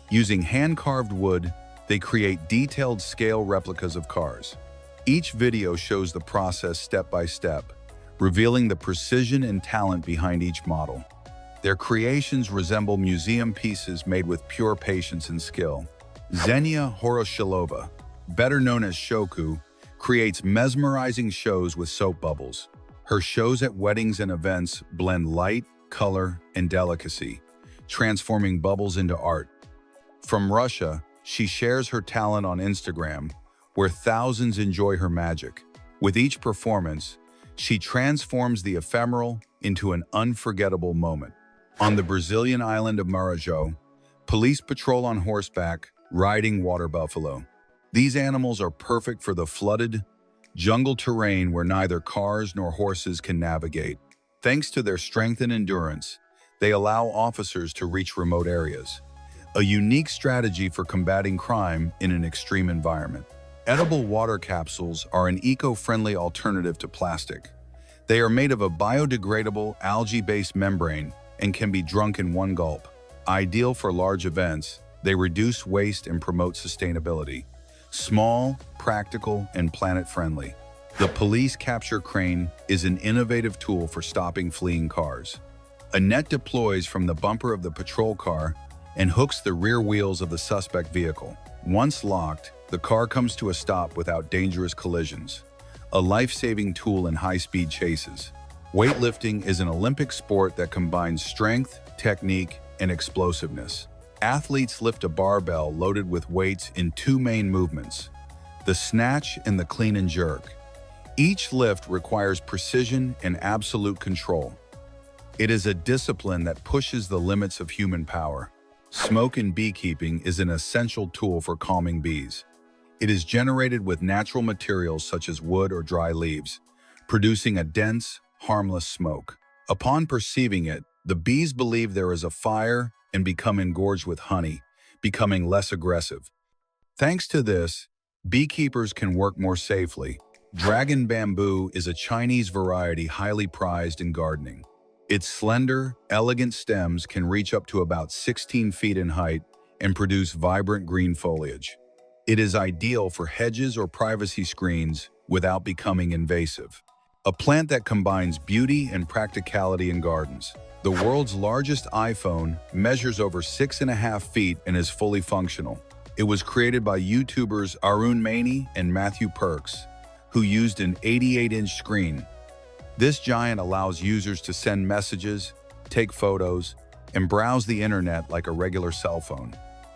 Using hand-carved wood, they create detailed scale replicas of cars. Each video shows the process step by step, revealing the precision and talent behind each model. Their creations resemble museum pieces made with pure patience and skill. Xenia Horoshilova, better known as Shoku, creates mesmerizing shows with soap bubbles. Her shows at weddings and events blend light, color, and delicacy, transforming bubbles into art. From Russia, she shares her talent on Instagram, where thousands enjoy her magic. With each performance, she transforms the ephemeral into an unforgettable moment. On the Brazilian island of Marajó, police patrol on horseback, riding water buffalo. These animals are perfect for the flooded, jungle terrain where neither cars nor horses can navigate. Thanks to their strength and endurance, they allow officers to reach remote areas. A unique strategy for combating crime in an extreme environment. Edible water capsules are an eco-friendly alternative to plastic. They are made of a biodegradable algae-based membrane and can be drunk in one gulp. Ideal for large events, they reduce waste and promote sustainability. Small, practical, and planet-friendly. The police capture crane is an innovative tool for stopping fleeing cars. A net deploys from the bumper of the patrol car and hooks the rear wheels of the suspect vehicle. Once locked, the car comes to a stop without dangerous collisions, a life-saving tool in high-speed chases. Weightlifting is an Olympic sport that combines strength, technique, and explosiveness. Athletes lift a barbell loaded with weights in two main movements, the snatch and the clean and jerk. Each lift requires precision and absolute control. It is a discipline that pushes the limits of human power. Smoke in beekeeping is an essential tool for calming bees. It is generated with natural materials such as wood or dry leaves, producing a dense, harmless smoke. Upon perceiving it, the bees believe there is a fire and become engorged with honey, becoming less aggressive. Thanks to this, beekeepers can work more safely, Dragon bamboo is a Chinese variety highly prized in gardening. Its slender, elegant stems can reach up to about 16 feet in height and produce vibrant green foliage. It is ideal for hedges or privacy screens without becoming invasive. A plant that combines beauty and practicality in gardens. The world's largest iPhone measures over 6.5 feet and is fully functional. It was created by YouTubers Arun Maini and Matthew Perks, who used an 88-inch screen. This giant allows users to send messages, take photos, and browse the internet like a regular cell phone.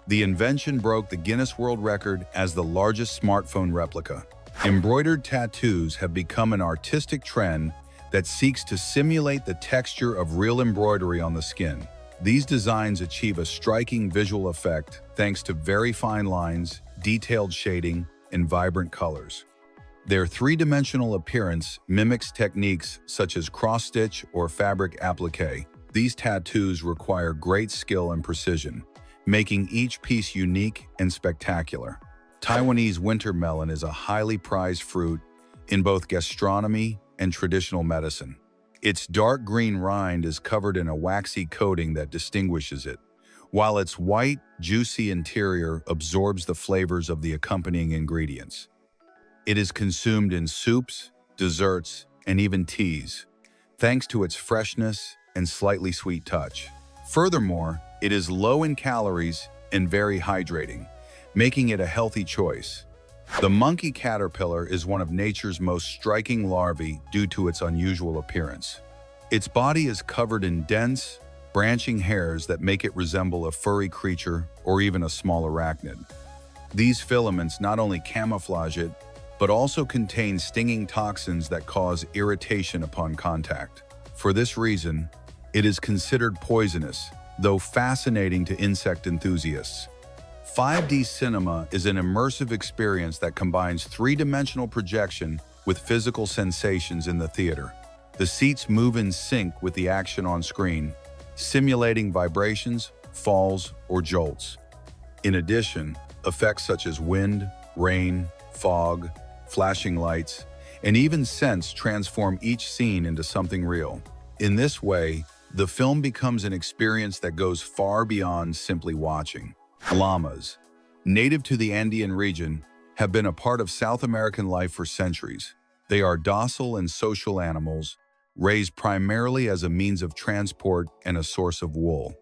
The invention broke the Guinness World Record as the largest smartphone replica. Embroidered tattoos have become an artistic trend that seeks to simulate the texture of real embroidery on the skin. These designs achieve a striking visual effect thanks to very fine lines, detailed shading, and vibrant colors. Their three-dimensional appearance mimics techniques such as cross-stitch or fabric applique. These tattoos require great skill and precision, making each piece unique and spectacular. Taiwanese winter melon is a highly prized fruit in both gastronomy and traditional medicine. Its dark green rind is covered in a waxy coating that distinguishes it, while its white, juicy interior absorbs the flavors of the accompanying ingredients. It is consumed in soups, desserts, and even teas, thanks to its freshness and slightly sweet touch. Furthermore, it is low in calories and very hydrating, making it a healthy choice. The monkey caterpillar is one of nature's most striking larvae due to its unusual appearance. Its body is covered in dense, branching hairs that make it resemble a furry creature or even a small arachnid. These filaments not only camouflage it, but also contain stinging toxins that cause irritation upon contact. For this reason, it is considered poisonous, though fascinating to insect enthusiasts. 5D cinema is an immersive experience that combines three-dimensional projection with physical sensations in the theater. The seats move in sync with the action on screen, simulating vibrations, falls, or jolts. In addition, effects such as wind, rain, fog, flashing lights, and even scents transform each scene into something real. In this way, the film becomes an experience that goes far beyond simply watching. Llamas, native to the Andean region, have been a part of South American life for centuries. They are docile and social animals, raised primarily as a means of transport and a source of wool.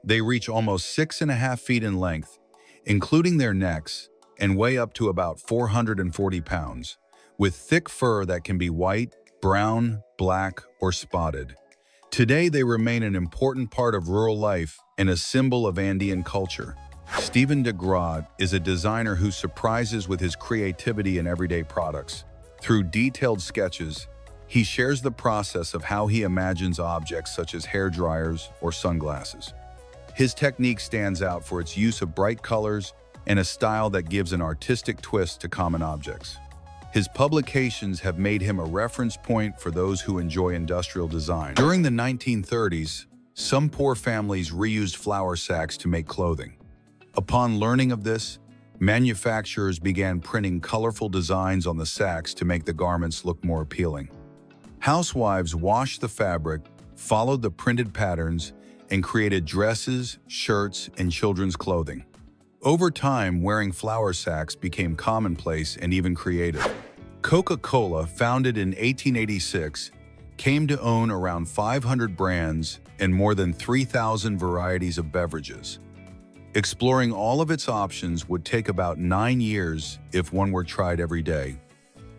They reach almost 6.5 feet in length, including their necks, and weigh up to about 440 pounds, with thick fur that can be white, brown, black, or spotted. Today, they remain an important part of rural life and a symbol of Andean culture. Stephen de Groot is a designer who surprises with his creativity in everyday products. Through detailed sketches, he shares the process of how he imagines objects such as hair dryers or sunglasses. His technique stands out for its use of bright colors and a style that gives an artistic twist to common objects. His publications have made him a reference point for those who enjoy industrial design. During the 1930s, some poor families reused flour sacks to make clothing. Upon learning of this, manufacturers began printing colorful designs on the sacks to make the garments look more appealing. Housewives washed the fabric, followed the printed patterns, and created dresses, shirts, and children's clothing. Over time, wearing flour sacks became commonplace and even creative. Coca-Cola, founded in 1886, came to own around 500 brands and more than 3,000 varieties of beverages. Exploring all of its options would take about 9 years if one were tried every day.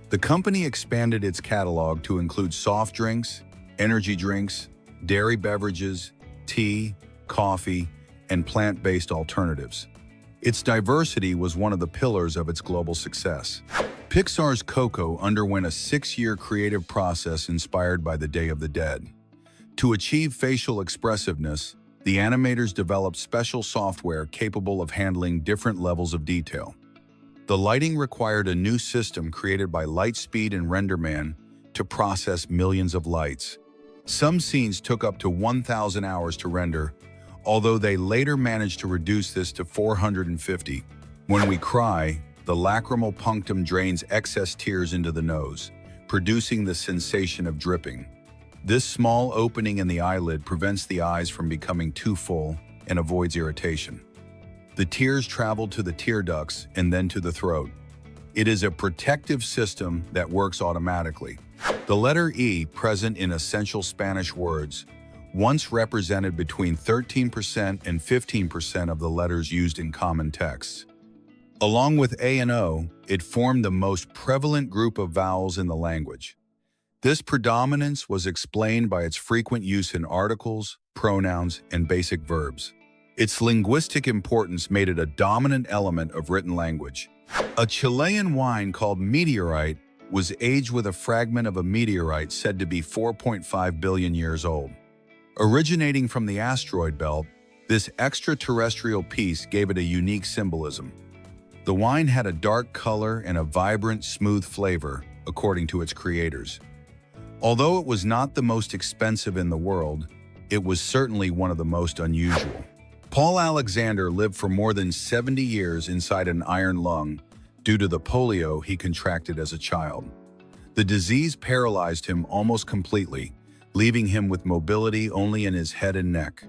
The company expanded its catalog to include soft drinks, energy drinks, dairy beverages, tea, coffee, and plant-based alternatives. Its diversity was one of the pillars of its global success. Pixar's Coco underwent a 6-year creative process inspired by the Day of the Dead. To achieve facial expressiveness, the animators developed special software capable of handling different levels of detail. The lighting required a new system created by Lightspeed and RenderMan to process millions of lights. Some scenes took up to 1,000 hours to render, although they later managed to reduce this to 450. When we cry, the lacrimal punctum drains excess tears into the nose, producing the sensation of dripping. This small opening in the eyelid prevents the eyes from becoming too full and avoids irritation. The tears travel to the tear ducts and then to the throat. It is a protective system that works automatically. The letter E, present in essential Spanish words, once represented between 13% and 15% of the letters used in common texts. Along with A and O, it formed the most prevalent group of vowels in the language. This predominance was explained by its frequent use in articles, pronouns, and basic verbs. Its linguistic importance made it a dominant element of written language. A Chilean wine called Meteorite was aged with a fragment of a meteorite said to be 4.5 billion years old. Originating from the asteroid belt, this extraterrestrial piece gave it a unique symbolism. The wine had a dark color and a vibrant, smooth flavor, according to its creators. Although it was not the most expensive in the world, it was certainly one of the most unusual. Paul Alexander lived for more than 70 years inside an iron lung due to the polio he contracted as a child. The disease paralyzed him almost completely, leaving him with mobility only in his head and neck.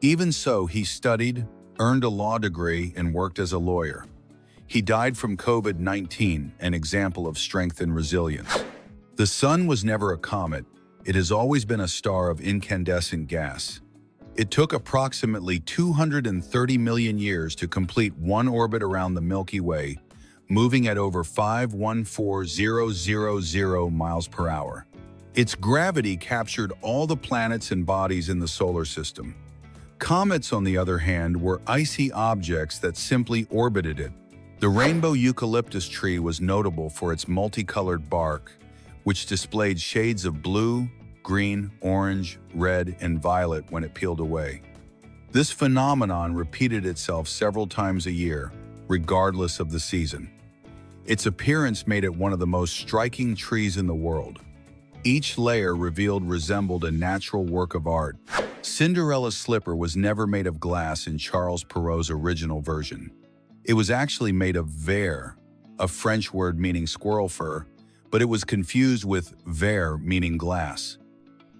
Even so, he studied, earned a law degree, and worked as a lawyer. He died from COVID-19, an example of strength and resilience. The sun was never a comet. It has always been a star of incandescent gas. It took approximately 230 million years to complete one orbit around the Milky Way, moving at over 514,000 miles per hour. Its gravity captured all the planets and bodies in the solar system. Comets, on the other hand, were icy objects that simply orbited it. The rainbow eucalyptus tree was notable for its multicolored bark, which displayed shades of blue, green, orange, red, and violet when it peeled away. This phenomenon repeated itself several times a year, regardless of the season. Its appearance made it one of the most striking trees in the world. Each layer resembled a natural work of art. Cinderella's slipper was never made of glass in Charles Perrault's original version. It was actually made of verre, a French word meaning squirrel fur, but it was confused with verre meaning glass.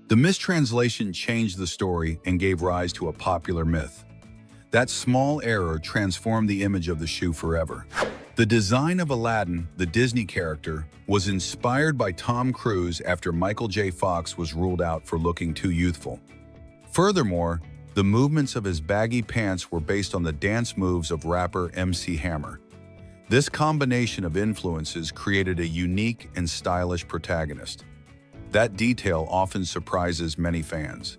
The mistranslation changed the story and gave rise to a popular myth. That small error transformed the image of the shoe forever. The design of Aladdin, the Disney character, was inspired by Tom Cruise after Michael J. Fox was ruled out for looking too youthful. Furthermore, the movements of his baggy pants were based on the dance moves of rapper MC Hammer. This combination of influences created a unique and stylish protagonist. That detail often surprises many fans.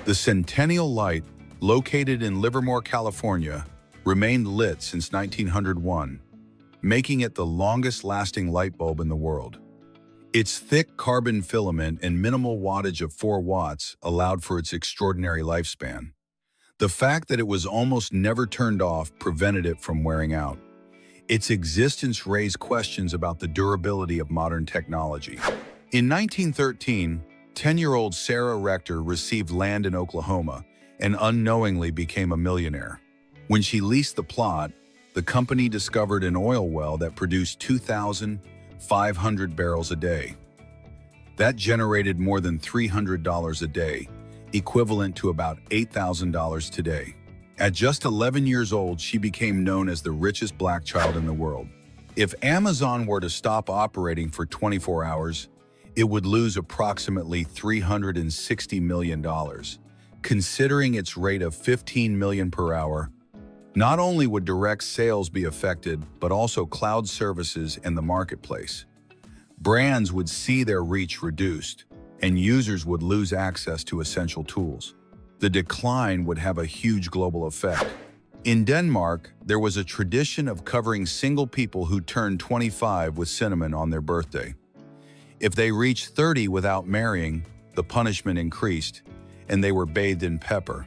The Centennial Light, located in Livermore, California, remained lit since 1901, making it the longest-lasting light bulb in the world. Its thick carbon filament and minimal wattage of 4 watts allowed for its extraordinary lifespan. The fact that it was almost never turned off prevented it from wearing out. Its existence raised questions about the durability of modern technology. In 1913, 10-year-old Sarah Rector received land in Oklahoma and unknowingly became a millionaire. When she leased the plot, the company discovered an oil well that produced 2,500 barrels a day. That generated more than $300 a day, equivalent to about $8,000 today. At just 11 years old, she became known as the richest black child in the world. If Amazon were to stop operating for 24 hours, it would lose approximately $360 million. Considering its rate of 15 million per hour, not only would direct sales be affected, but also cloud services and the marketplace. Brands would see their reach reduced, and users would lose access to essential tools. The decline would have a huge global effect. In Denmark, there was a tradition of covering single people who turned 25 with cinnamon on their birthday. If they reached 30 without marrying, the punishment increased, and they were bathed in pepper.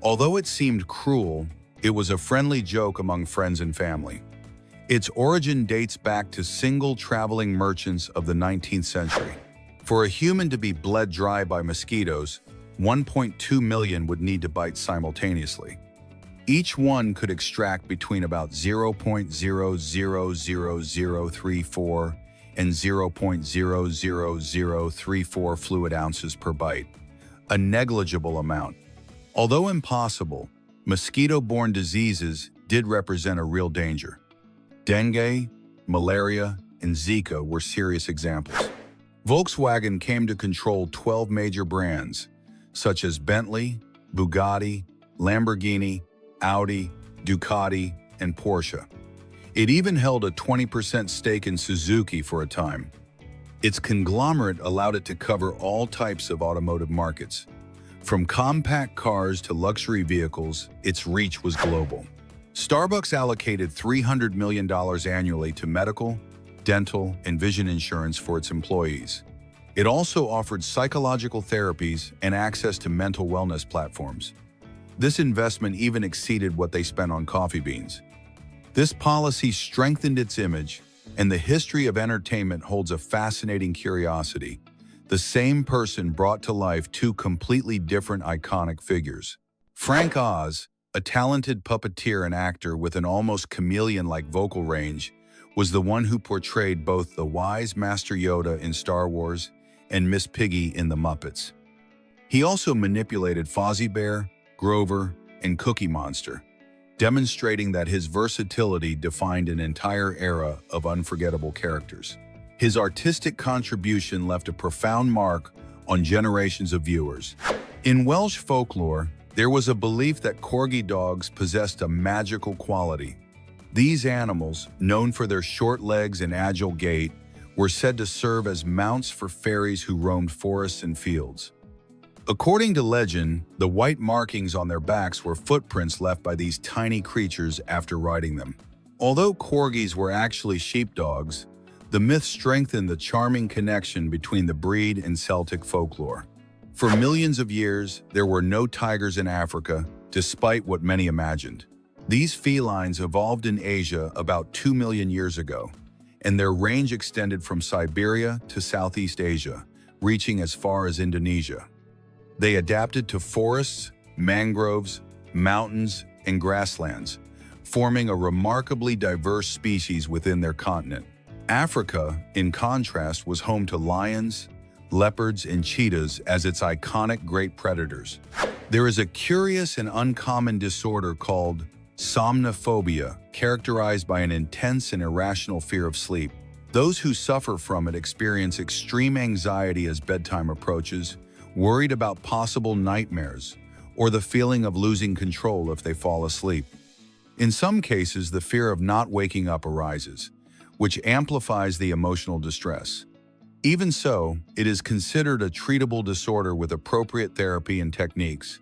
Although it seemed cruel, it was a friendly joke among friends and family. Its origin dates back to single traveling merchants of the 19th century. For a human to be bled dry by mosquitoes, 1.2 million would need to bite simultaneously. Each one could extract between about 0.000034 and 0.00034 fluid ounces per bite, a negligible amount. Although impossible, mosquito-borne diseases did represent a real danger. Dengue, malaria, and Zika were serious examples. Volkswagen came to control 12 major brands, such as Bentley, Bugatti, Lamborghini, Audi, Ducati, and Porsche. It even held a 20% stake in Suzuki for a time. Its conglomerate allowed it to cover all types of automotive markets. From compact cars to luxury vehicles, its reach was global. Starbucks allocated $300 million annually to medical, dental, and vision insurance for its employees. It also offered psychological therapies and access to mental wellness platforms. This investment even exceeded what they spent on coffee beans. This policy strengthened its image, and the history of entertainment holds a fascinating curiosity. The same person brought to life two completely different iconic figures. Frank Oz, a talented puppeteer and actor with an almost chameleon-like vocal range, was the one who portrayed both the wise Master Yoda in Star Wars and Miss Piggy in The Muppets. He also manipulated Fozzie Bear, Grover, and Cookie Monster, demonstrating that his versatility defined an entire era of unforgettable characters. His artistic contribution left a profound mark on generations of viewers. In Welsh folklore, there was a belief that corgi dogs possessed a magical quality. These animals, known for their short legs and agile gait, were said to serve as mounts for fairies who roamed forests and fields. According to legend, the white markings on their backs were footprints left by these tiny creatures after riding them. Although corgis were actually sheepdogs, the myth strengthened the charming connection between the breed and Celtic folklore. For millions of years, there were no tigers in Africa, despite what many imagined. These felines evolved in Asia about 2 million years ago, and their range extended from Siberia to Southeast Asia, reaching as far as Indonesia. They adapted to forests, mangroves, mountains, and grasslands, forming a remarkably diverse species within their continent. Africa, in contrast, was home to lions, leopards, and cheetahs as its iconic great predators. There is a curious and uncommon disorder called somnophobia, characterized by an intense and irrational fear of sleep. Those who suffer from it experience extreme anxiety as bedtime approaches, worried about possible nightmares, or the feeling of losing control if they fall asleep. In some cases, the fear of not waking up arises, which amplifies the emotional distress. Even so, it is considered a treatable disorder with appropriate therapy and techniques.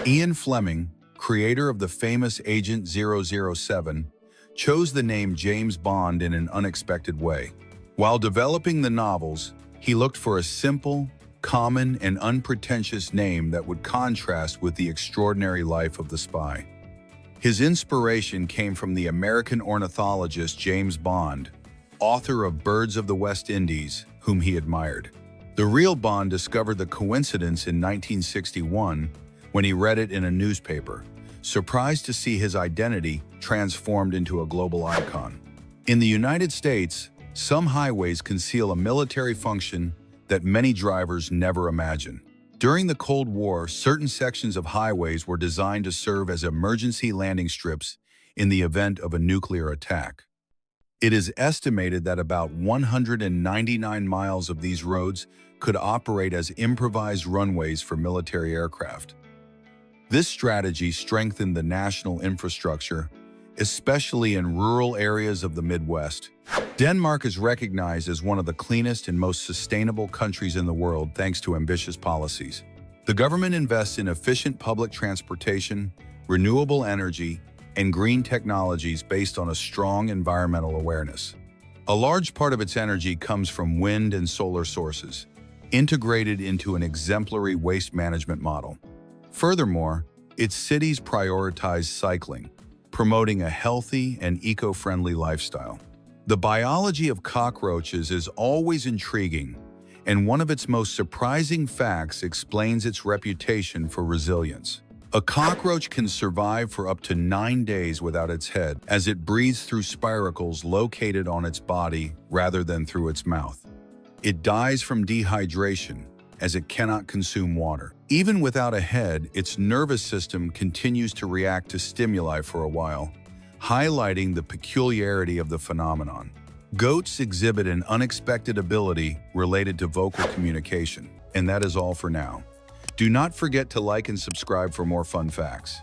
Ian Fleming, creator of the famous Agent 007, chose the name James Bond in an unexpected way. While developing the novels, he looked for a simple, common, and unpretentious name that would contrast with the extraordinary life of the spy. His inspiration came from the American ornithologist James Bond, author of Birds of the West Indies, whom he admired. The real Bond discovered the coincidence in 1961 when he read it in a newspaper, surprised to see his identity transformed into a global icon. In the United States, some highways conceal a military function that many drivers never imagine. During the Cold War, certain sections of highways were designed to serve as emergency landing strips in the event of a nuclear attack. It is estimated that about 199 miles of these roads could operate as improvised runways for military aircraft. This strategy strengthened the national infrastructure, especially in rural areas of the Midwest. Denmark is recognized as one of the cleanest and most sustainable countries in the world thanks to ambitious policies. The government invests in efficient public transportation, renewable energy, and green technologies based on a strong environmental awareness. A large part of its energy comes from wind and solar sources, integrated into an exemplary waste management model. Furthermore, its cities prioritize cycling, promoting a healthy and eco-friendly lifestyle. The biology of cockroaches is always intriguing, and one of its most surprising facts explains its reputation for resilience. A cockroach can survive for up to 9 days without its head, as it breathes through spiracles located on its body rather than through its mouth. It dies from dehydration, as it cannot consume water. Even without a head, its nervous system continues to react to stimuli for a while, highlighting the peculiarity of the phenomenon. Goats exhibit an unexpected ability related to vocal communication. And that is all for now. Do not forget to like and subscribe for more fun facts.